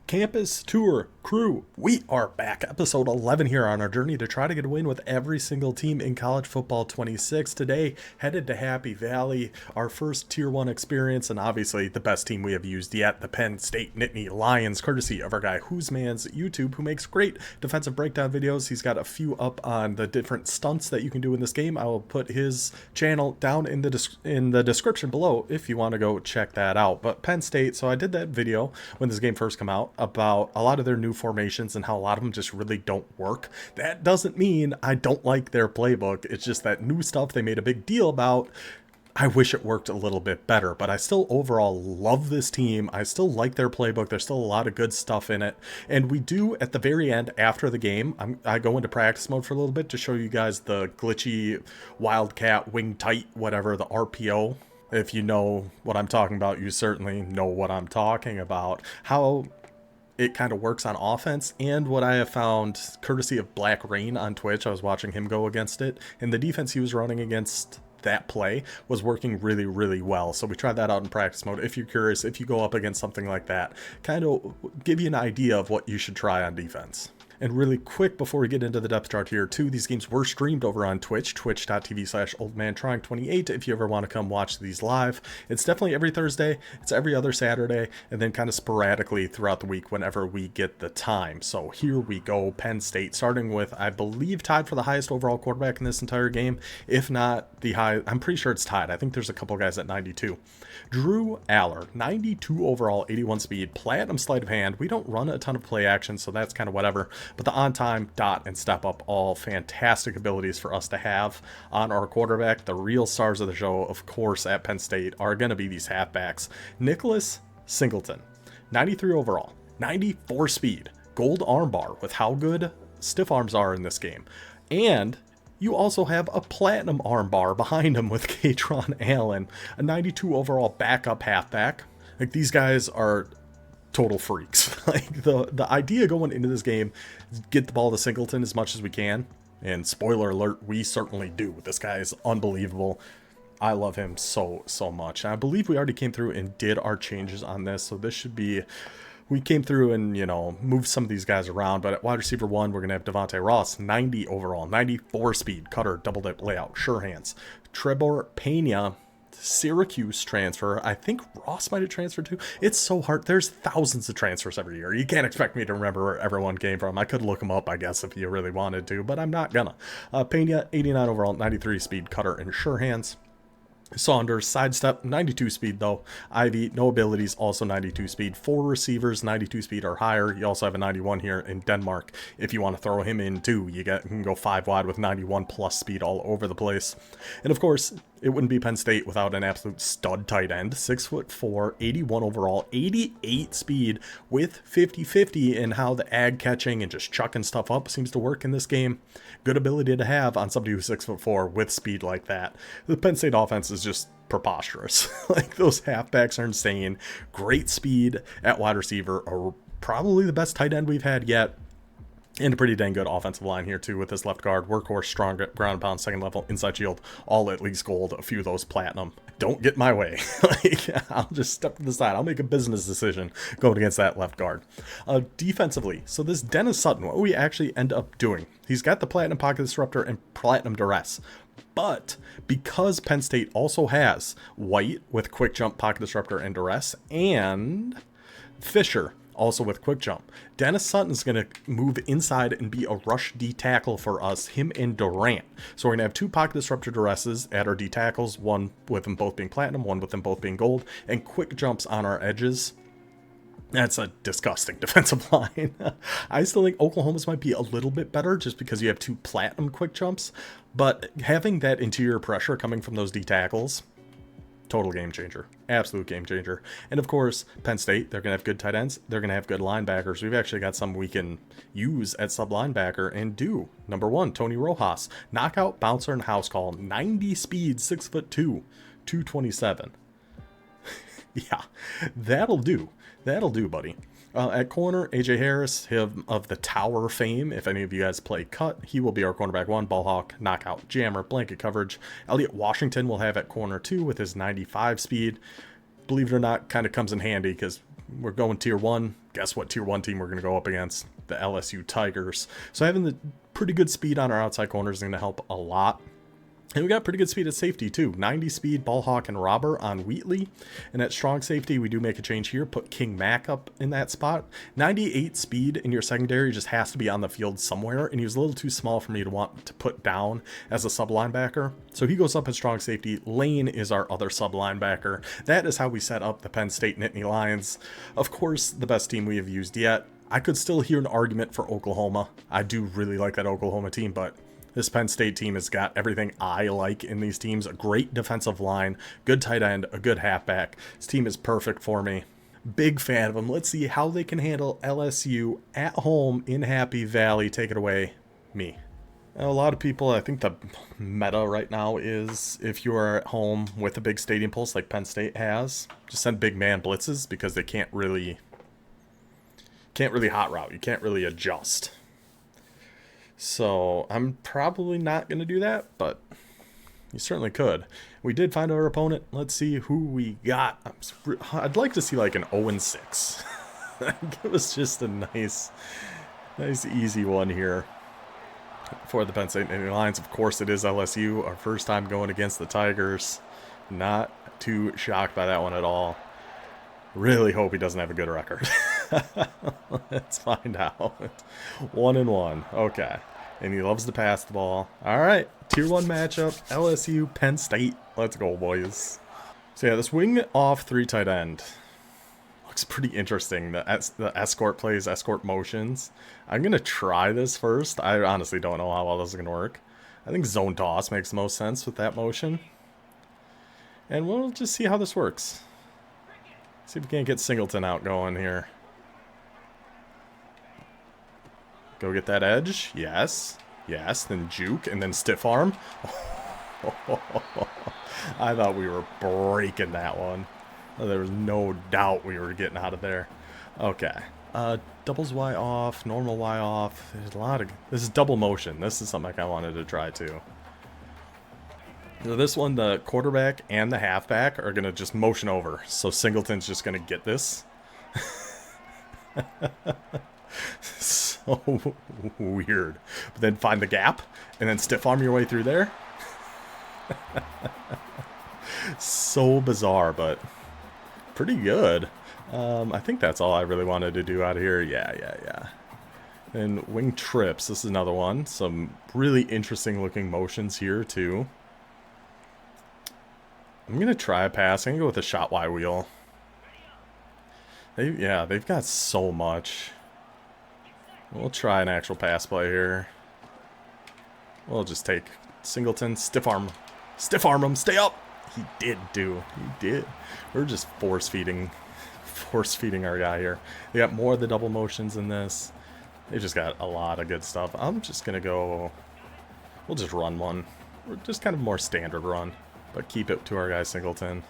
Campus Tour Crew, we are back. Episode 11 here on our journey to try to get a win with every single team in college football 26. Today, headed to Happy Valley, our first Tier 1 experience, and obviously the best team we have used yet, the Penn State Nittany Lions, courtesy of our guy Who's Man's YouTube, who makes great defensive breakdown videos. He's got a few up on the different stunts that you can do in this game. I will put his channel down in the description below if you want to go check that out. But Penn State, so I did that video when this game first came out about a lot of their new formations and how a lot of them just really don't work. That doesn't mean I don't like their playbook. It's just that new stuff they made a big deal about. I wish it worked a little bit better, but I still overall love this team. I still like their playbook. There's still a lot of good stuff in it. And we do, at the very end, after the game, I go into practice mode for a little bit to show you guys the glitchy Wildcat wing tight, whatever, the RPO. If you know what I'm talking about, you certainly know what I'm talking about. How it kind of works on offense, and what I have found, courtesy of Black Rain on Twitch, I was watching him go against it, and the defense he was running against that play was working really, really well. So we tried that out in practice mode. If you're curious, if you go up against something like that, kind of give you an idea of what you should try on defense. And really quick before we get into the depth chart here too, these games were streamed over on Twitch, twitch.tv/oldmantrying28 if you ever want to come watch these live. It's definitely every Thursday, it's every other Saturday, and then kind of sporadically throughout the week whenever we get the time. So here we go, Penn State, starting with, I believe, tied for the highest overall quarterback in this entire game. If not the high, I'm pretty sure it's tied. I think there's a couple guys at 92. Drew Aller, 92 overall, 81 speed, platinum sleight of hand. We don't run a ton of play action, so that's kind of whatever. But the on-time, dot, and step up, all fantastic abilities for us to have on our quarterback. The real stars of the show, of course, at Penn State are going to be these halfbacks. Nicholas Singleton, 93 overall, 94 speed, gold armbar with how good stiff arms are in this game. And you also have a platinum armbar behind him with Katron Allen, a 92 overall backup halfback. Like, these guys are total freaks. Like, the idea going into this game is get the ball to Singleton as much as we can. And spoiler alert, we certainly do. This guy is unbelievable. I love him so much. And I believe we already came through and did our changes on this. So this should be, we came through and, you know, moved some of these guys around. But at wide receiver 1, we're going to have Devontae Ross, 90 overall, 94 speed, cutter, double dip layout, sure hands. Trebor Pena, Syracuse transfer. I think Ross might have transferred too. It's so hard. There's thousands of transfers every year. You can't expect me to remember where everyone came from. I could look them up, I guess, if you really wanted to, but I'm not gonna. Pena, 89 overall, 93 speed, cutter, and sure hands. Saunders, sidestep, 92 speed though. Ivy, no abilities, also 92 speed. 4 receivers, 92 speed or higher. You also have a 91 here in Denmark. If you want to throw him in too, you can go 5 wide with 91 plus speed all over the place. And of course, it wouldn't be Penn State without an absolute stud tight end. 6'4", 81 overall, 88 speed with 50-50 in how the ag catching and just chucking stuff up seems to work in this game. Good ability to have on somebody who's 6'4" with speed like that. The Penn State offense is just preposterous. Like, those halfbacks are insane. Great speed at wide receiver, or probably the best tight end we've had yet. And a pretty dang good offensive line here too with this left guard. Workhorse, strong ground and pound, second level, inside shield, all at least gold, a few of those platinum. Don't get my way. Like, I'll just step to the side. I'll make a business decision going against that left guard. Defensively, so this Dennis Sutton, what we actually end up doing, he's got the platinum pocket disruptor and platinum duress. But because Penn State also has White with quick jump, pocket disruptor, and duress, and Fisher also with quick jump, Dennis Sutton's going to move inside and be a rush D tackle for us, him and Durant. So we're going to have 2 pocket disruptor duresses at our D tackles, one with them both being platinum, one with them both being gold, and quick jumps on our edges. That's a disgusting defensive line. I still think Oklahoma's might be a little bit better just because you have 2 platinum quick jumps, but having that interior pressure coming from those D tackles, total game changer. Absolute game changer. And of course, Penn State, they're going to have good tight ends. They're going to have good linebackers. We've actually got some we can use at sub linebacker and do. Number 1, Tony Rojas. Knockout, bouncer, and house call. 90 speed, 6'2", 227. Yeah, that'll do. That'll do, buddy. At corner, AJ Harris, him of the Tower fame. If any of you guys play cut, he will be our cornerback 1, ball hawk, knockout, jammer, blanket coverage. Elliot Washington will have at corner 2 with his 95 speed. Believe it or not, kind of comes in handy because we're going tier 1. Guess what tier 1 team we're going to go up against? The LSU Tigers. So having the pretty good speed on our outside corners is going to help a lot. And we got pretty good speed at safety too. 90 speed, Ball Hawk and Robber on Wheatley. And at strong safety, we do make a change here. Put King Mac up in that spot. 98 speed in your secondary just has to be on the field somewhere. And he was a little too small for me to want to put down as a sub linebacker. So he goes up at strong safety. Lane is our other sub linebacker. That is how we set up the Penn State Nittany Lions. Of course, the best team we have used yet. I could still hear an argument for Oklahoma. I do really like that Oklahoma team, but this Penn State team has got everything I like in these teams. A great defensive line, good tight end, a good halfback. This team is perfect for me. Big fan of them. Let's see how they can handle LSU at home in Happy Valley. Take it away, me. A lot of people, I think the meta right now is if you are at home with a big stadium pulse like Penn State has, just send big man blitzes because they can't really hot route. You can't really adjust. So I'm probably not going to do that, but you certainly could. We did find our opponent. Let's see who we got. I'd like to see like an 0-6. It was just a nice easy one here for the Penn State Nittany Lions. Of course, it is LSU. Our first time going against the Tigers. Not too shocked by that one at all. Really hope he doesn't have a good record. Let's find out. 1-1. Okay. And he loves to pass the ball. All right. Tier 1 matchup. LSU, Penn State. Let's go, boys. So, yeah, this wing off 3 tight end looks pretty interesting. The escort plays, escort motions. I'm going to try this first. I honestly don't know how well this is going to work. I think zone toss makes the most sense with that motion. And we'll just see how this works. See if we can't get Singleton out going here. Go get that edge. Yes. Yes. Then juke and then stiff arm. I thought we were breaking that one. There was no doubt we were getting out of there. Okay. Doubles Y off. Normal Y off. There's a lot of... This is double motion. This is something I wanted to try too. So this one, the quarterback and the halfback are going to just motion over. So Singleton's just going to get this. So weird. But then find the gap and then stiff arm your way through there. So bizarre, but pretty good. I think that's all I really wanted to do out of here. Yeah. And wing trips. This is another one. Some really interesting looking motions here too. I'm going to try a pass. I'm going to go with a shot Y wheel. They've got so much. We'll try an actual pass play here. We'll just take Singleton, stiff arm him, stay up. He did. We're just force feeding our guy here. They got more of the double motions in this. They just got a lot of good stuff. I'm just going to go, we'll just run one. We're just kind of more standard run, but keep it to our guy Singleton.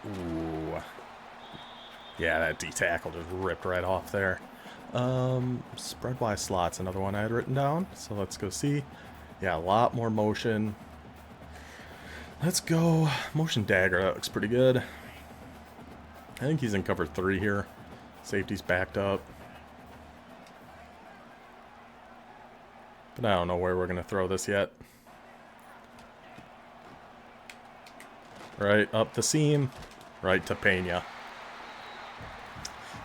Ooh. Yeah, that D tackle just ripped right off there. Spread Y slots, another one I had written down. So let's go see. Yeah, a lot more motion. Let's go motion dagger. That looks pretty good. I think he's in cover 3 here. Safety's backed up. But I don't know where we're going to throw this yet. Right up the seam. Right to Pena.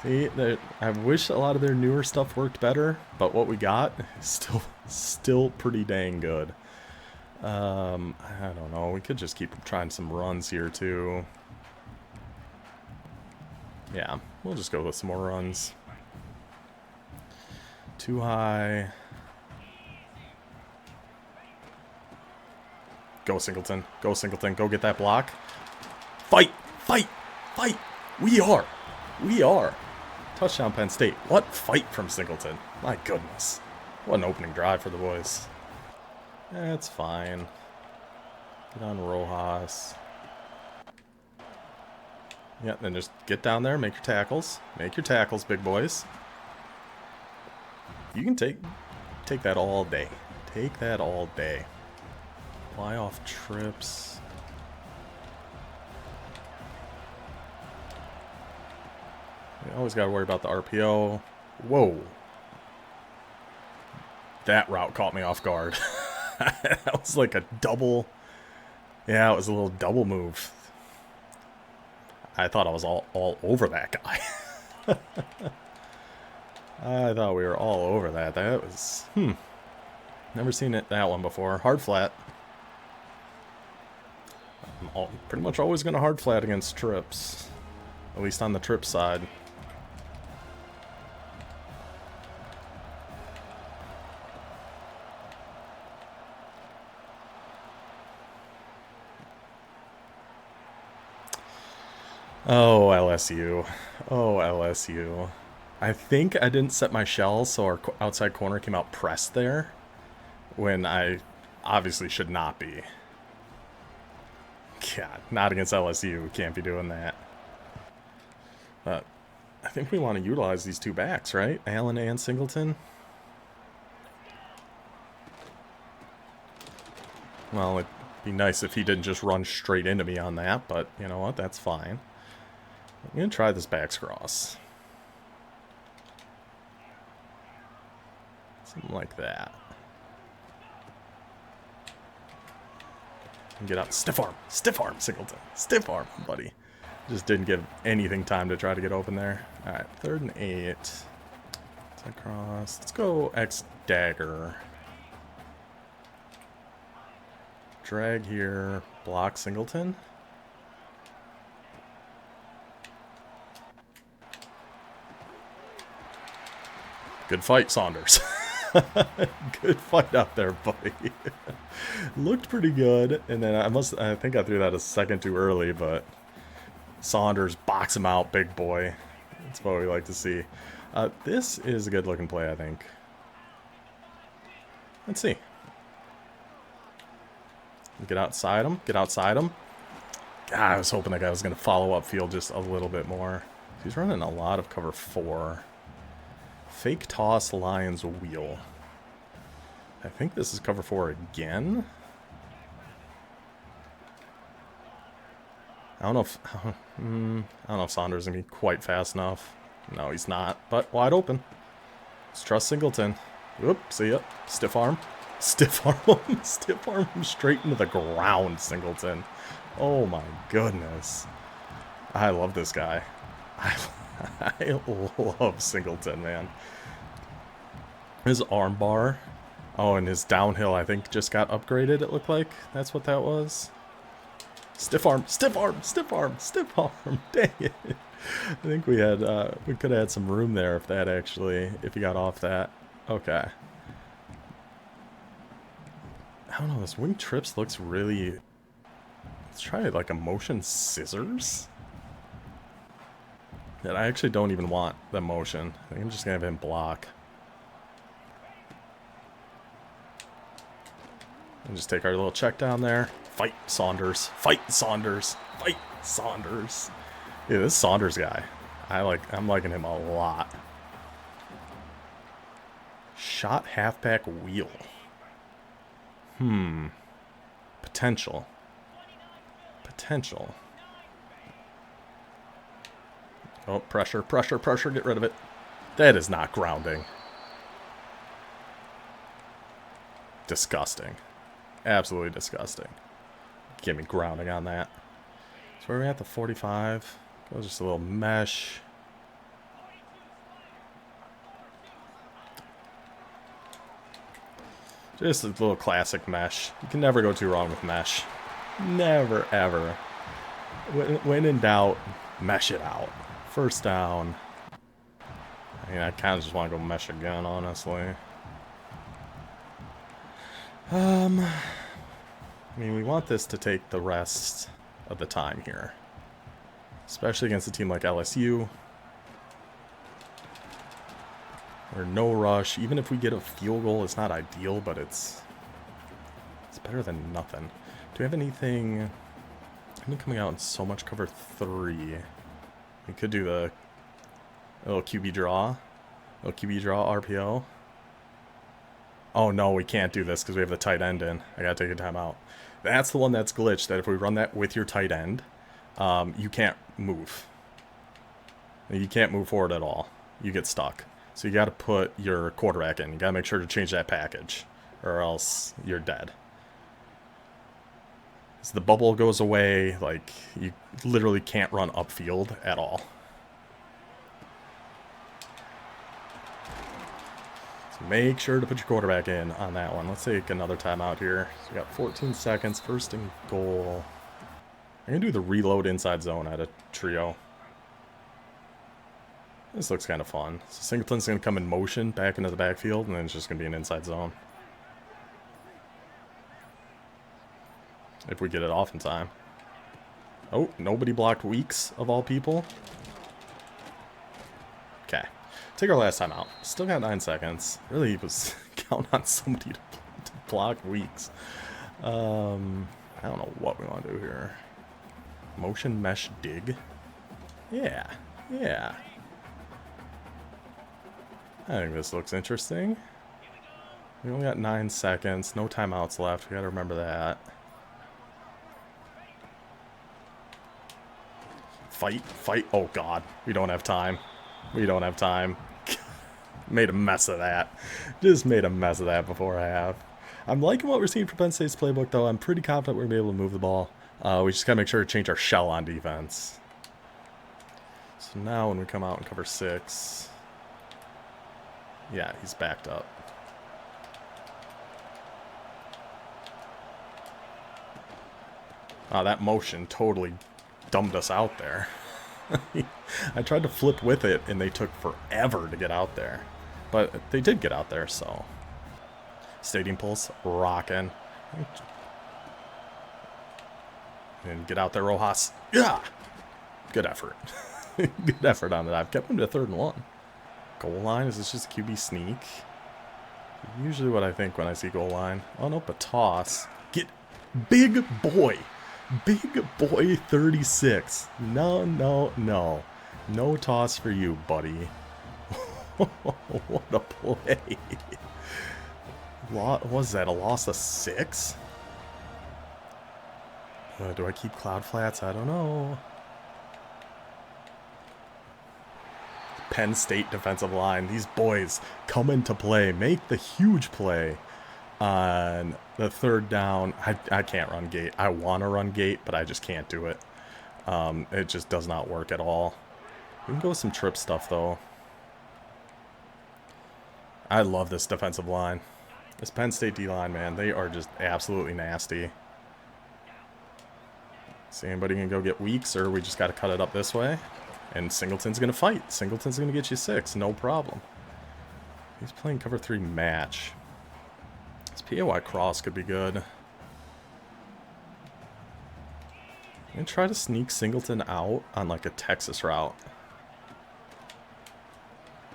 See, I wish a lot of their newer stuff worked better, but what we got is still pretty dang good. I don't know. We could just keep trying some runs here too. Yeah, we'll just go with some more runs. Too high. Go Singleton. Go Singleton. Go get that block. Fight! Fight! Fight! We are. Touchdown Penn State. What fight from Singleton. My goodness. What an opening drive for the boys. That's fine. Get on Rojas. Yeah, then just get down there, make your tackles. Make your tackles, big boys. You can take that all day. Take that all day. Fly off trips. You always got to worry about the RPO. Whoa. That route caught me off guard. That was like a double. Yeah, it was a little double move. I thought I was all over that guy. I thought we were all over that. That was... Never seen that one before. Hard flat. I'm pretty much always going to hard flat against trips. At least on the trip side. Oh, LSU. Oh, LSU. I think I didn't set my shell, so our outside corner came out pressed there. When I obviously should not be. God, not against LSU. We can't be doing that. But I think we want to utilize these two backs, right? Allen and Singleton. Well, it'd be nice if he didn't just run straight into me on that, but you know what? That's fine. I'm going to try this backs cross. Something like that. And get out. Stiff arm, Singleton. Stiff arm, buddy. Just didn't give anything time to try to get open there. Alright, 3rd and 8. Side cross. Let's go X dagger. Drag here. Block Singleton. Good fight, Saunders. Good fight out there, buddy. Looked pretty good, and then I think I threw that a second too early, but Saunders box him out, big boy. That's what we like to see. This is a good looking play, I think. Let's see. Get outside him. Get outside him. God, I was hoping that guy was going to follow up field just a little bit more. He's running a lot of cover 4. Fake toss Lions wheel. I think this is cover 4 again. I don't know if Saunders is going to be quite fast enough. No, he's not. But wide open. Let's trust Singleton. Whoop, see ya. Stiff arm. Stiff arm him. Stiff arm him straight into the ground, Singleton. Oh my goodness. I love this guy. I love Singleton, man. His arm bar. Oh, and his downhill, I think, just got upgraded, it looked like. That's what that was. Stiff arm, stiff arm, stiff arm, stiff arm. Dang it. I think we could have had some room there if he got off that. Okay. I don't know, this wing trips looks really... Let's try it like a motion scissors. And I actually don't even want the motion. I think I'm just going to have him block. And just take our little check down there. Fight Saunders. Fight Saunders. Fight Saunders. Yeah, this Saunders guy. I'm liking him a lot. Shot halfback wheel. Potential. Potential. Oh, pressure, pressure, pressure. Get rid of it. That is not grounding. Disgusting. Absolutely disgusting. Give me grounding on that. So where are we at? The 45. Go just a little mesh. Just a little classic mesh. You can never go too wrong with mesh. Never, ever. When in doubt, mesh it out. First down. I mean, I kind of just want to go mesh again, honestly. I mean, we want this to take the rest of the time here. Especially against a team like LSU. Or no rush. Even if we get a field goal, it's not ideal, but it's better than nothing. Do we have anything... I'm coming out in so much cover 3. We could do the little QB draw. Little QB draw RPO. Oh no, we can't do this because we have the tight end in. I gotta take a timeout. That's the one that's glitched, that if we run that with your tight end, you can't move. You can't move forward at all. You get stuck. So you got to put your quarterback in. You got to make sure to change that package, or else you're dead. So the bubble goes away. Like, you literally can't run upfield at all. So make sure to put your quarterback in on that one. Let's take another timeout here. So we got 14 seconds. First and goal. I'm going to do the reload inside zone at a trio. This looks kind of fun. So Singleton's going to come in motion back into the backfield, and then it's just going to be an inside zone. If we get it off in time. Oh, nobody blocked Weeks, of all people. Okay. Take our last time out. Still got 9 seconds. Really was counting on somebody to block Weeks. I don't know what we want to do here. Motion mesh dig. Yeah. Yeah. I think this looks interesting. We only got 9 seconds. No timeouts left. We gotta remember that. Fight. Fight. Oh, God. We don't have time. We don't have time. Made a mess of that. Just made a mess of that before half. I'm liking what we're seeing from Penn State's playbook, though. I'm pretty confident we're going to be able to move the ball. We just got to make sure to change our shell on defense. So now when we come out and cover 6... Yeah, he's backed up. That motion totally dumbed us out there. I tried to flip with it, and they took forever to get out there. But they did get out there, so... Stadium pulse, rocking. And get out there, Rojas. Yeah! Good effort. Good effort on that. I've kept him to 3rd and 1. Goal line? Is this just a QB sneak? Usually what I think when I see goal line. Oh, nope, a toss. Get big boy. Big boy 36. No, no, no. No toss for you, buddy. What a play. What was that? A loss of 6? Do I keep Cloud Flats? I don't know. Penn State defensive line. These boys come into play. Make the huge play on the 3rd down. I can't run gate. I want to run gate, but I just can't do it. It just does not work at all. We can go with some trip stuff, though. I love this defensive line. This Penn State D-line, man. They are just absolutely nasty. See anybody can go get Weeks, or we just got to cut it up this way? And Singleton's going to fight. Singleton's going to get you 6. No problem. He's playing cover 3 match. This PAY cross could be good. I'm going to try to sneak Singleton out on like a Texas route.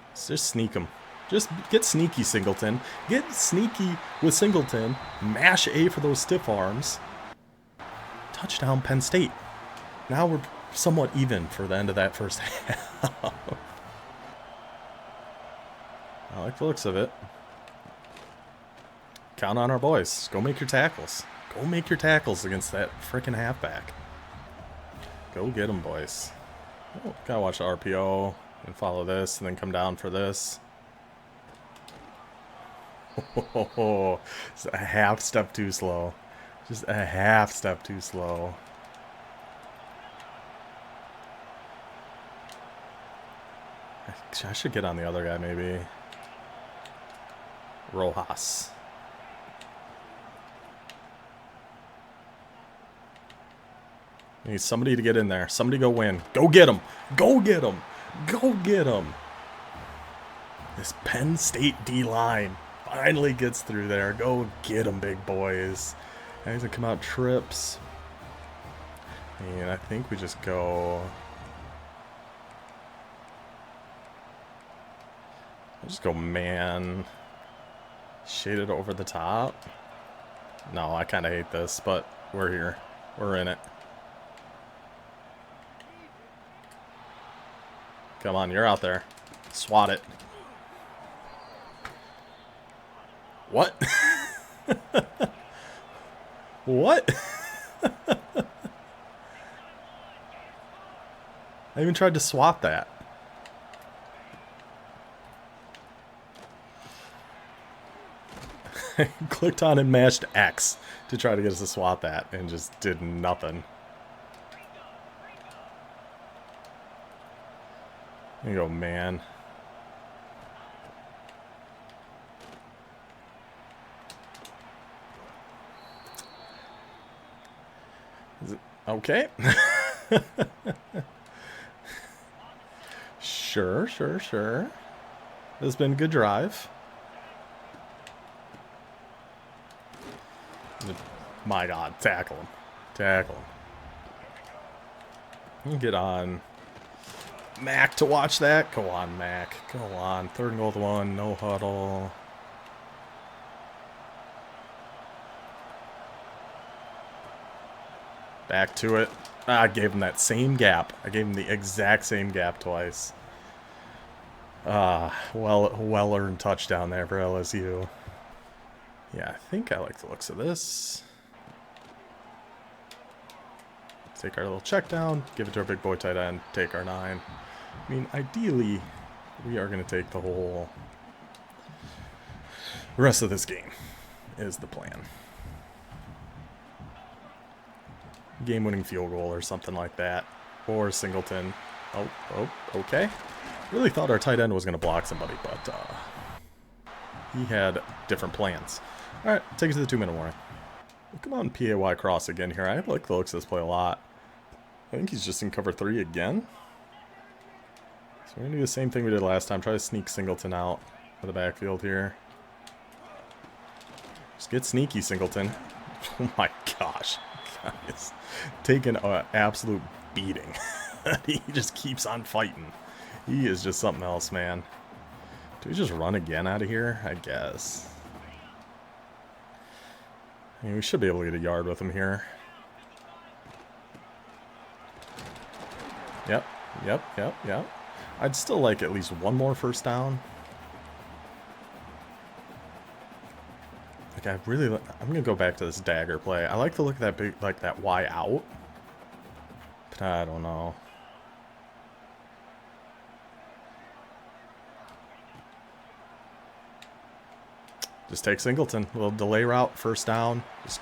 Let's just sneak him. Just get sneaky, Singleton. Get sneaky with Singleton. Mash A for those stiff arms. Touchdown, Penn State. Now we're somewhat even for the end of that first half. I like the looks of it. Count on our boys. Go make your tackles. Go make your tackles against that freaking halfback. Go get them, boys. Oh, gotta watch the RPO and follow this and then come down for this. Oh, it's a half step too slow. Just a half step too slow. I should get on the other guy, maybe. Rojas. Need somebody to get in there. Somebody go win. Go get him. Go get him. Go get him. This Penn State D-line finally gets through there. Go get him, big boys. Now he's going to come out trips. And I think we just go... I'll just go man. Shade it over the top. No, I kind of hate this, but we're here. We're in it. Come on, you're out there. Swat it. What? What? I even tried to swat that. Clicked on and mashed X to try to get us to swap that, and just did nothing. There you go, man. Is it okay? Sure. This has been a good drive. My God, tackle him. Get on Mac to watch that. Go on, Mac. Go on. 3rd and goal to 1. No huddle. Back to it. I gave him that same gap. I gave him the exact same gap twice. Well-earned touchdown there for LSU. Yeah, I think I like the looks of this. Take our little check down, give it to our big boy tight end, take our 9. I mean, ideally, we are going to take the rest of this game is the plan. Game-winning field goal or something like that. Or Singleton. Oh, okay. Really thought our tight end was going to block somebody, but he had different plans. Alright, take it to the 2-minute warning. We'll come on PAY cross again here. I like the looks of this play a lot. I think he's just in cover 3 again. So we're going to do the same thing we did last time. Try to sneak Singleton out of the backfield here. Just get sneaky, Singleton. Oh my gosh. He's taking an absolute beating. He just keeps on fighting. He is just something else, man. Do we just run again out of here? I guess. I mean, we should be able to get a yard with him here. Yep. I'd still like at least one more first down. Like, I'm gonna go back to this dagger play. I like the look of that big, like that Y out. But I don't know. Just take Singleton. A little delay route, first down. Just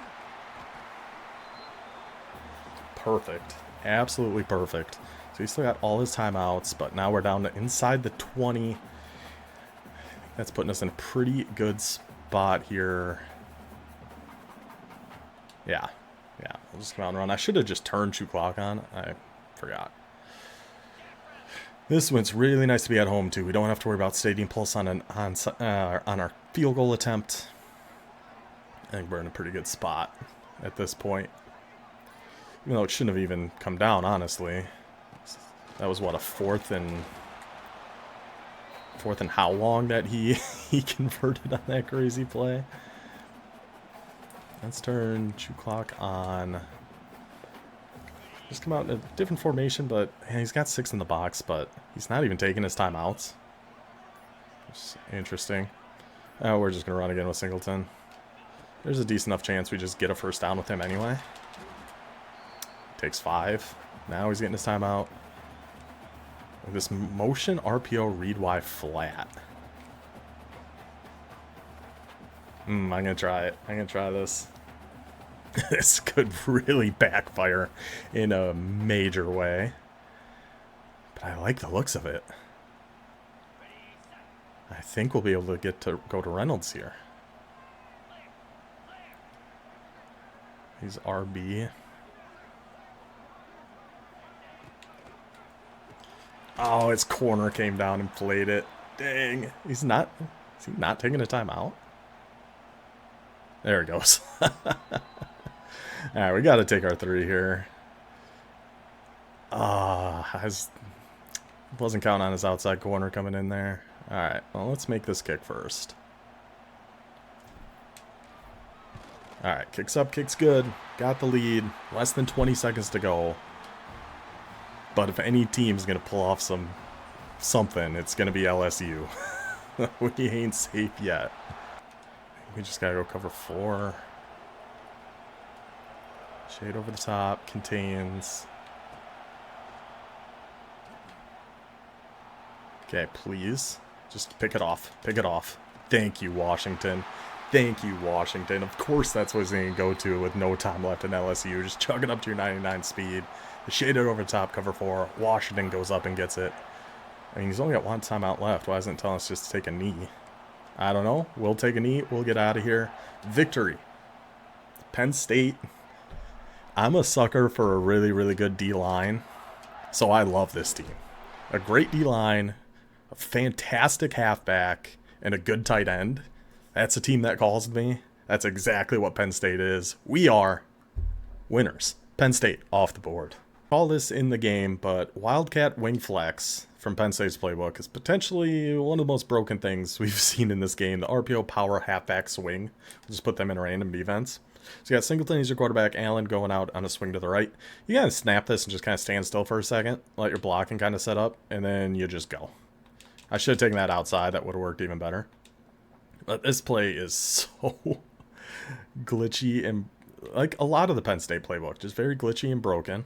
perfect. Absolutely perfect. So he still got all his timeouts, but now we're down to inside the 20. That's putting us in a pretty good spot here. Yeah. We'll just come out and run. I should have just turned shoot clock on. I forgot. This one's really nice to be at home too. We don't have to worry about stadium pulse on our field goal attempt. I think we're in a pretty good spot at this point. Even though it shouldn't have even come down, honestly. That was what, a fourth and how long that he converted on that crazy play. Let's turn shoot clock on. Just come out in a different formation, but yeah, he's got 6 in the box, but he's not even taking his timeouts. It's interesting. Oh, we're just going to run again with Singleton. There's a decent enough chance we just get a first down with him anyway. Takes 5. Now he's getting his timeout. This motion RPO read Y flat. I'm going to try it. I'm going to try this. This could really backfire in a major way. But I like the looks of it. I think we'll be able to go to Reynolds here. He's RB. Oh, his corner came down and played it. Dang. Is he not taking a timeout? There it goes. Alright, we got to take our 3 here. I wasn't counting on his outside corner coming in there. Alright, well, let's make this kick first. Alright, kicks up, kicks good. Got the lead. Less than 20 seconds to go. But if any team's going to pull off something, it's going to be LSU. We ain't safe yet. We just got to go cover 4. Shade over the top, contains. Okay, please. Just pick it off. Pick it off. Thank you, Washington. Thank you, Washington. Of course that's what he's going to go to with no time left in LSU. Just chug it up to your 99 speed. Shade it over the top, cover 4. Washington goes up and gets it. I mean, he's only got one timeout left. Why isn't it telling us just to take a knee? I don't know. We'll take a knee. We'll get out of here. Victory. Penn State. I'm a sucker for a really, really good D-line. So I love this team. A great D-line, a fantastic halfback, and a good tight end. That's a team that calls me. That's exactly what Penn State is. We are winners. Penn State off the board. Call this in the game, but Wildcat Wing Flex from Penn State's playbook is potentially one of the most broken things we've seen in this game. The RPO power halfback swing. We'll just put them in a random defense. So you got Singleton as your quarterback, Allen going out on a swing to the right. You gotta snap this and just kind of stand still for a second, let your blocking kind of set up, and then you just go. I should have taken that outside. That would have worked even better. But this play is so glitchy and like a lot of the Penn State playbook, just very glitchy and broken.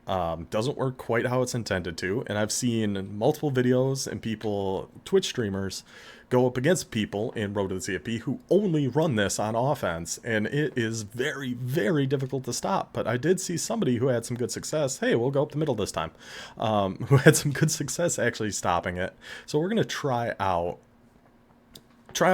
Doesn't work quite how it's intended to. And I've seen multiple videos and people, Twitch streamers, go up against people in Road to the CFP who only run this on offense. And it is very, very difficult to stop. But I did see somebody who had some good success. Hey, we'll go up the middle this time. Who had some good success actually stopping it. So we're going to try out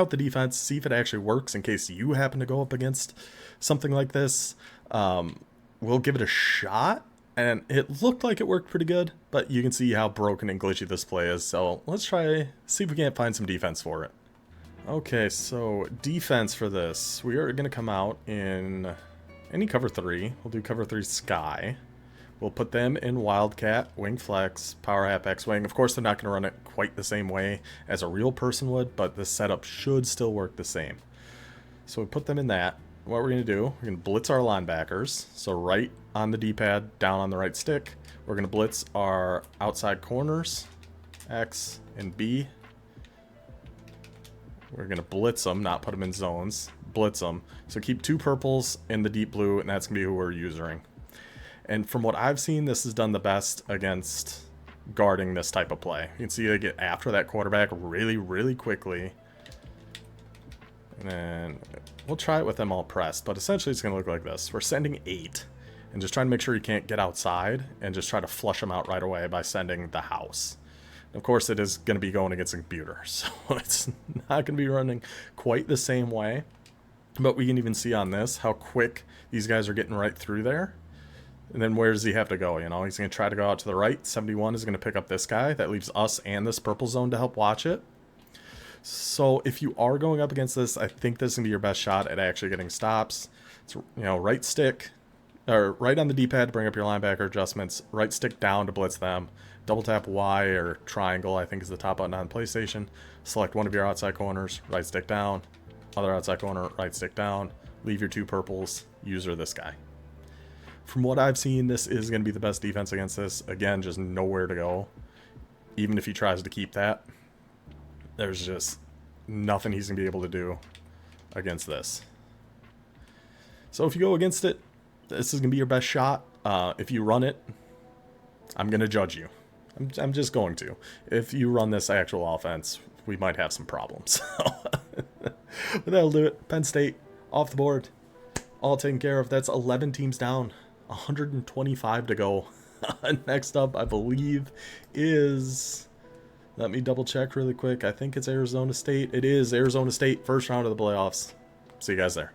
the defense, see if it actually works in case you happen to go up against something like this. We'll give it a shot. And it looked like it worked pretty good, but you can see how broken and glitchy this play is. So let's try, see if we can't find some defense for it. Okay, so defense for this. We are going to come out in any cover 3. We'll do cover 3 sky. We'll put them in Wildcat, Wing Flex, Power Half Swing. Of course, they're not going to run it quite the same way as a real person would, but the setup should still work the same. So we put them in that. What we're going to do, we're going to blitz our linebackers. So right on the D-pad, down on the right stick. We're going to blitz our outside corners, X and B. We're going to blitz them, not put them in zones. Blitz them. So keep 2 purples in the deep blue, and that's going to be who we're using. And from what I've seen, this is done the best against guarding this type of play. You can see they get after that quarterback really, really quickly. And then we'll try it with them all pressed, but essentially it's going to look like this. We're sending 8 and just trying to make sure you can't get outside and just try to flush them out right away by sending the house. And of course, it is going to be going against a computer, so it's not going to be running quite the same way. But we can even see on this how quick these guys are getting right through there. And then where does he have to go? You know, he's going to try to go out to the right. 71 is going to pick up this guy. That leaves us and this purple zone to help watch it. So if you are going up against this, I think this is going to be your best shot at actually getting stops. It's, you know, right stick, or right on the D-pad to bring up your linebacker adjustments, right stick down to blitz them, double tap Y or triangle, I think is the top button on PlayStation. Select one of your outside corners, right stick down, other outside corner, right stick down, leave your 2 purples, user this guy. From what I've seen, this is going to be the best defense against this. Again, just nowhere to go. Even if he tries to keep that, there's just nothing he's going to be able to do against this. So if you go against it, this is going to be your best shot. If you run it, I'm going to judge you. I'm just going to. If you run this actual offense, we might have some problems. But that'll do it. Penn State, off the board. All taken care of. That's 11 teams down. 125 to go. Next up, I believe, is... Let me double check really quick. I think it's Arizona State. It is Arizona State, first round of the playoffs. See you guys there.